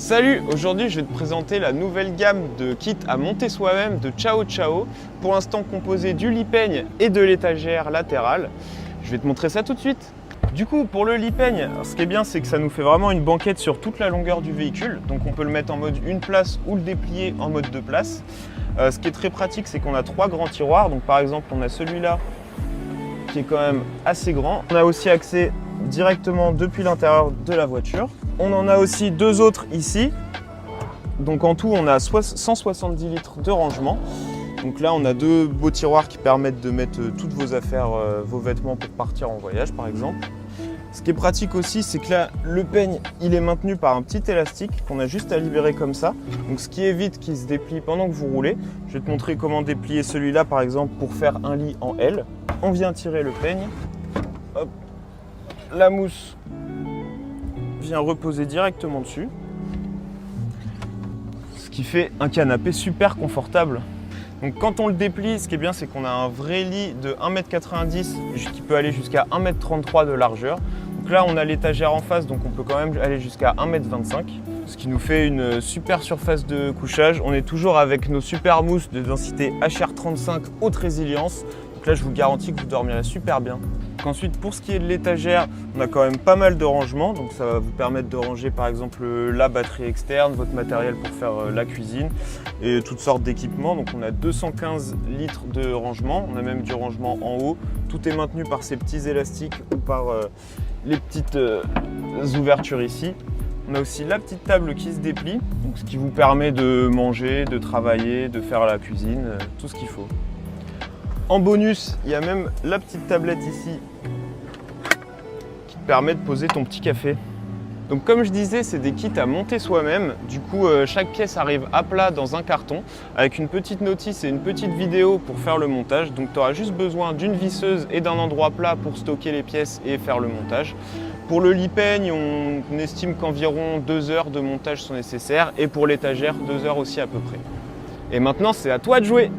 Salut, aujourd'hui je vais te présenter la nouvelle gamme de kits à monter soi-même de Ciao Ciao, pour l'instant composé du lit peigne et de l'étagère latérale. Je vais te montrer ça tout de suite. Du coup, pour le lit peigne, ce qui est bien, c'est que ça nous fait vraiment une banquette sur toute la longueur du véhicule. Donc on peut le mettre en mode une place ou le déplier en mode 2 places. Ce qui est très pratique, c'est qu'on a 3 grands tiroirs. Donc par exemple, on a celui-là qui est quand même assez grand. On a aussi accès directement depuis l'intérieur de la voiture. On en a aussi 2 autres ici. Donc en tout, on a 170 litres de rangement. Donc là, on a 2 beaux tiroirs qui permettent de mettre toutes vos affaires, vos vêtements pour partir en voyage par exemple. Ce qui est pratique aussi, c'est que là, le peigne, il est maintenu par un petit élastique qu'on a juste à libérer comme ça. Donc ce qui évite qu'il se déplie pendant que vous roulez. Je vais te montrer comment déplier celui-là par exemple pour faire un lit en L. On vient tirer le peigne. Hop. La mousse vient reposer directement dessus. Ce qui fait un canapé super confortable. Donc quand on le déplie, ce qui est bien, c'est qu'on a un vrai lit de 1,90 m qui peut aller jusqu'à 1,33 m de largeur. Donc là, on a l'étagère en face, donc on peut quand même aller jusqu'à 1,25 m, ce qui nous fait une super surface de couchage. On est toujours avec nos super mousses de densité HR35 haute résilience. Donc là, je vous garantis que vous dormirez super bien. Donc ensuite, pour ce qui est de l'étagère, on a quand même pas mal de rangements. Donc ça va vous permettre de ranger par exemple la batterie externe, votre matériel pour faire la cuisine et toutes sortes d'équipements. Donc on a 215 litres de rangement. On a même du rangement en haut. Tout est maintenu par ces petits élastiques ou par les petites ouvertures ici. On a aussi la petite table qui se déplie, donc ce qui vous permet de manger, de travailler, de faire la cuisine, tout ce qu'il faut. En bonus, il y a même la petite tablette ici qui te permet de poser ton petit café. Donc comme je disais, c'est des kits à monter soi-même. Du coup, chaque pièce arrive à plat dans un carton avec une petite notice et une petite vidéo pour faire le montage. Donc tu auras juste besoin d'une visseuse et d'un endroit plat pour stocker les pièces et faire le montage. Pour le lit peigne, on estime qu'environ 2 heures de montage sont nécessaires et pour l'étagère, 2 heures aussi à peu près. Et maintenant, c'est à toi de jouer!